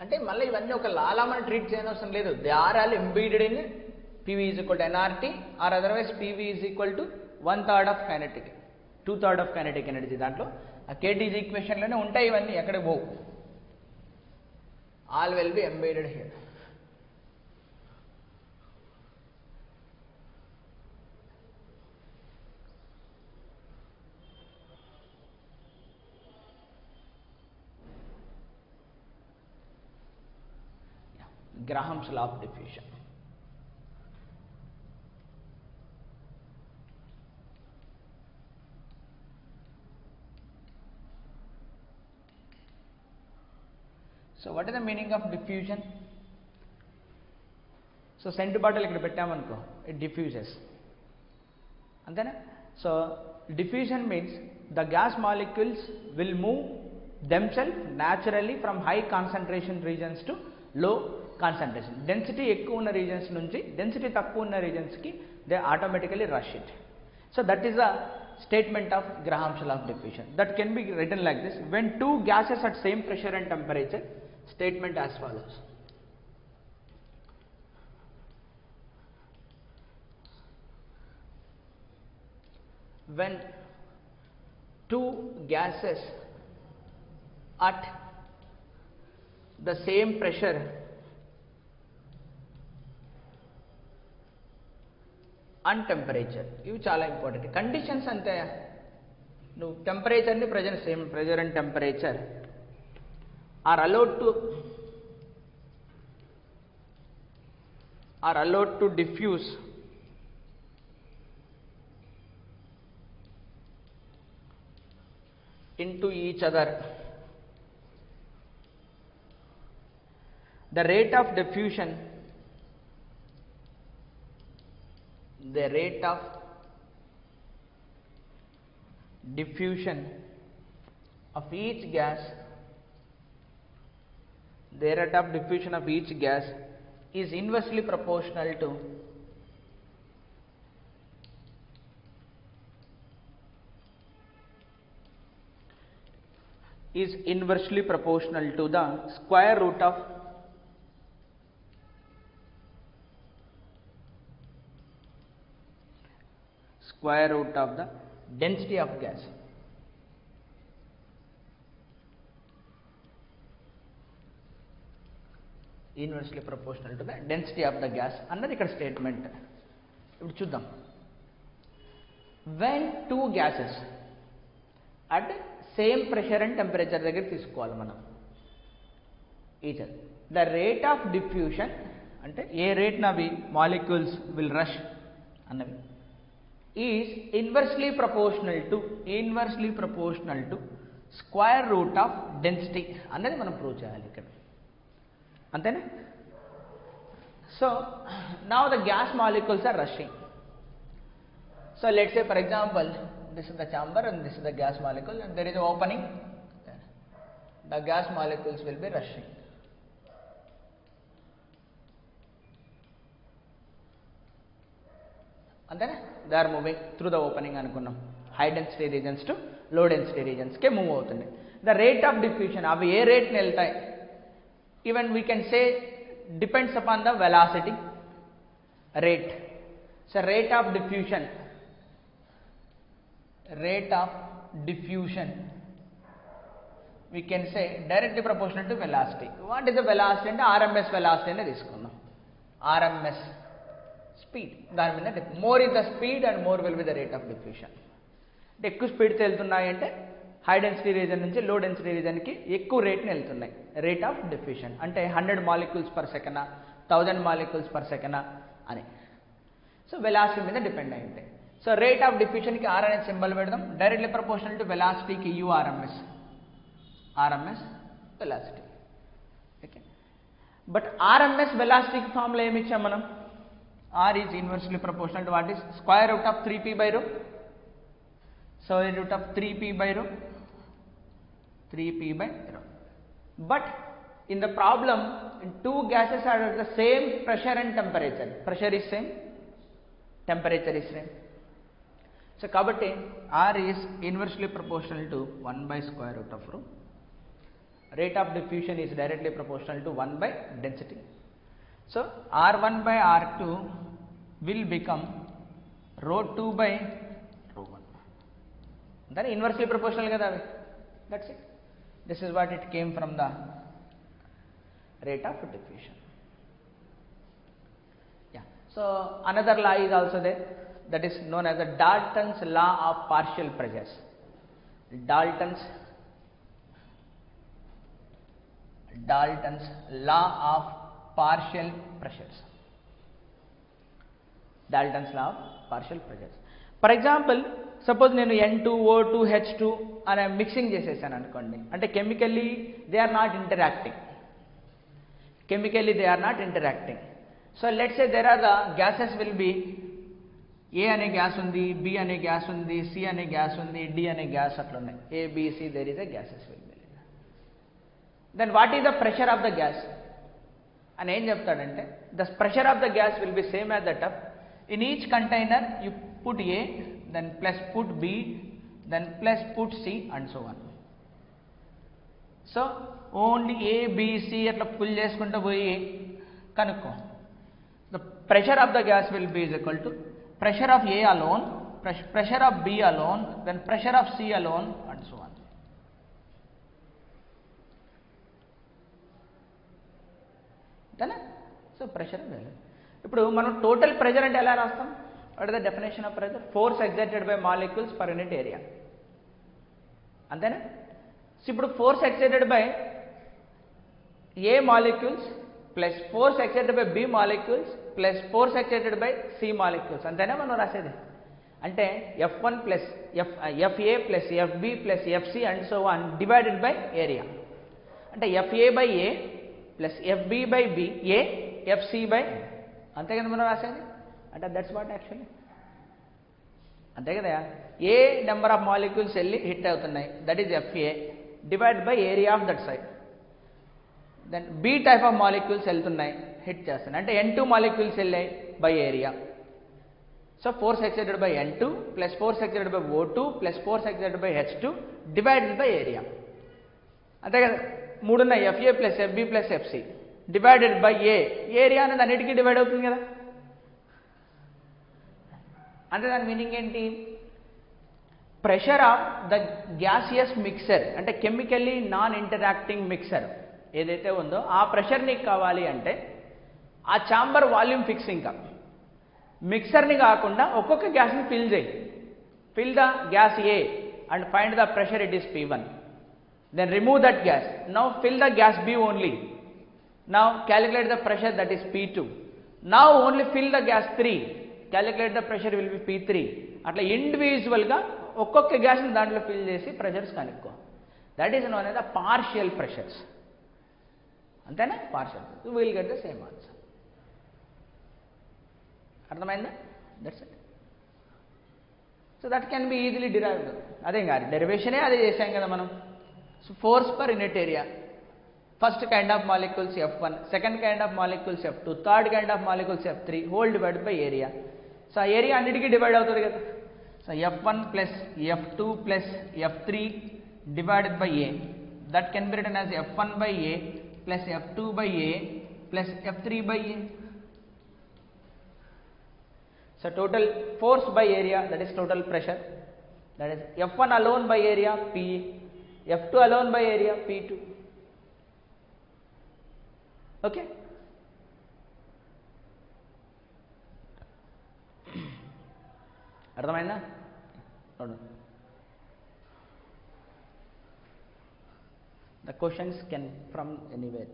అంటే మళ్ళీ ఇవన్నీ ఒక లాలా మనం ట్రీట్ చేయనవసరం లేదు. They are all embedded in PV is equal to nRT or otherwise PV is equal to 1/3 of kinetic 2/3 of kinetic energy. దాంట్లో ఆ KT's ఈక్వేషన్లోనే ఉంటాయి ఇవన్నీ, ఎక్కడ పోవు. All will be embedded here. Graham's law of diffusion. So what is the meaning of diffusion? So scent bottle ikkada pettamanko, it diffuses. Antena? So diffusion means the gas molecules will move themselves naturally from high concentration regions to low concentration. Density ఎక్కువ ఉన్న regions నుంచి density తక్కువ ఉన్న regions కి they automatically rush it. So that is a statement of Graham's law of diffusion. That can be written like this: when two gases at same pressure and temperature, statement as follows. When two gases at the same pressure and temperature, ఇవి చాలా important conditions. అంతే, నువ్వు టెంపరేచర్ని present same pressure and temperature are allowed to diffuse into each other. The rate of diffusion of each gas is inversely proportional to the square root of the density of gas. Inversely proportional to the density of the gas అన్నది ఇక్కడ statement. ఇప్పుడు చూద్దాం. when two gases at same pressure and temperature దగ్గర తీసుకోవాలి మనం each other, the rate of diffusion అంటే ఏ rate Navi molecules will rush అన్నవి is inversely proportional to square root of density అన్నది మనం ప్రూవ్ చేయాలి ఇక్కడ. అంతేనా? So now the gas molecules are rushing. So let's say, for example, this is the chamber and this is the gas molecule and there is an opening. The gas molecules will be rushing. అంతేనా? they are moving through the opening అనుకున్నాం. high density regions to low density regions K move అవుతుంది. the rate of diffusion అవి ఏ రేట్ని వెళ్తాయి, even we can say depends upon the velocity rate. So rate of diffusion we can say directly proportional to velocity. What is the velocity అంటే RMS velocity అనే తీసుకుందాం. RMS speed, దాని మీద more is the speed and more will be the rate of diffusion. అంటే ఎక్కువ స్పీడ్తో వెళ్తున్నాయి అంటే హై డెన్సిటీ రీజన్ నుంచి లో డెన్సిటీ రీజన్కి ఎక్కువ రేట్ని వెళ్తున్నాయి. రేట్ ఆఫ్ డిఫ్యూషన్ అంటే 100 molecules per second, 1000 molecules per second అని. సో వెలాసిటీ మీద డిపెండ్ అయి ఉంటాయి. సో రేట్ ఆఫ్ డిఫ్యూషన్కి ఆర్ అనే సింబల్ పెడదాం. డైరెక్ట్లీ ప్రపోర్షనల్ టు వెలాసిటీకి U RMS, RMS velocity. Okay, but RMS వెలాసిటీకి ఫార్ములా ఏమి ఇచ్చాం మనం? R is inversely proportional to what is square root of 3p by rho. So root of 3p by rho, 3p by rho. But in the problem, two gases are at the same pressure and temperature. Pressure is same, temperature is same. So kabatti R is inversely proportional to 1 by square root of rho. rate of diffusion is directly proportional to 1 by density. So R1 by R2 will become rho 2 by rho 1. Then inversely proportional kada avi. That's it. This is what it came from the rate of diffusion. Yeah. So another law is also there, that is known as the Dalton's law of partial pressures. Dalton's law of partial pressures. Dalton's law of partial pressures. For example, suppose నేను N2 O2 H2 అనే mixing చేసేసాను అనుకోండి, అంటే chemically they are not interacting. So let's say there are the gases will be A అనే gas ఉంది, B అనే gas ఉంది, C అనే గ్యాస్ ఉంది, డి అనే గ్యాస్ అట్లా ఉన్నాయి. A B C there is a gases will be. Then what is the pressure of the gas అని ఏం చెప్తాడంటే, the pressure of the gas will be same as that of in each container you put A, then plus put B, then plus put C and so on. So only A, B, C atla pull cheskunta poyi kanukko. The pressure of the gas will be is equal to pressure of A alone, pressure of B alone, then pressure of C alone and so on. Then so pressure value. ఇప్పుడు మనం total pressure అంటే ఎలా రాస్తాం? What is the definition of pressure? Force exerted by molecules per unit area. అంతేనా? So ఇప్పుడు force excited by A molecules plus force excited by B molecules plus force excited by C molecules, అంతేనా మనం రాసేది? అంటే F1 plus FA plus FB plus FC and so on divided by area. అంటే FA by A plus FB by B A FC by, అంతే కదా మనం రాసేది? అంటే దట్స్ వాట్ యాక్చువల్లీ, అంతే కదా. ఏ నెంబర్ ఆఫ్ మాలిక్యూల్స్ వెళ్ళి హిట్ అవుతున్నాయి, that is FA divide by area of that side. Then B type of molecules వెళ్తున్నాయి, హిట్ చేస్తున్నాయి, అంటే N2 మాలిక్యూల్స్ వెళ్ళాయి by area. So force excited by N2 plus force excited by O2 plus force excited by H2 divided by area, అంతే కదా. మూడు ఉన్నాయి, FA plus FB plus FC divided by area అనేది అన్నిటికీ divide అవుతుంది కదా. అంటే దాని మీనింగ్ ఏంటి? Pressure of the gaseous mixer, అంటే కెమికల్లీ నాన్ ఇంటరాక్టింగ్ మిక్సర్ ఏదైతే ఉందో ఆ ప్రెషర్ నీకు కావాలి అంటే ఆ ఛాంబర్ వాల్యూమ్ ఫిక్స్. ఇంకా మిక్సర్ని కాకుండా ఒక్కొక్క గ్యాస్ని ఫిల్ చేయి. Fill the gas A and find the pressure, it is P1. Then remove that gas. Now fill the gas B only. Now calculate the pressure, that is P2. Now only fill the gas 3. Calculate the pressure will be P3. అట్లా ఇండివిజువల్గా ఒక్కొక్క గ్యాస్ని దాంట్లో fill చేసి pressures కనుక్కో. That is known as the partial pressures, అంతేనా? Partial, you will get the same answer. అర్థమైందా? That's it. So that can be easily derived. అదే కాదు, డెరివేషనే అదే చేసాం కదా మనం. So force per unit area, first kind of molecules F1, second kind of molecules F2, third kind of molecules F3 whole divide by area. So ఆ area అన్నిటికీ divide అవుతుంది కదా. So F1 plus F2 plus F3 divided by A, that can be written as F1 by A plus F2 by A plus F3 by A. So total force by area, that is total pressure, that is F1 alone by area P, F2 alone by area P2. Okay. అర్థమైందా? The questions can from anywhere.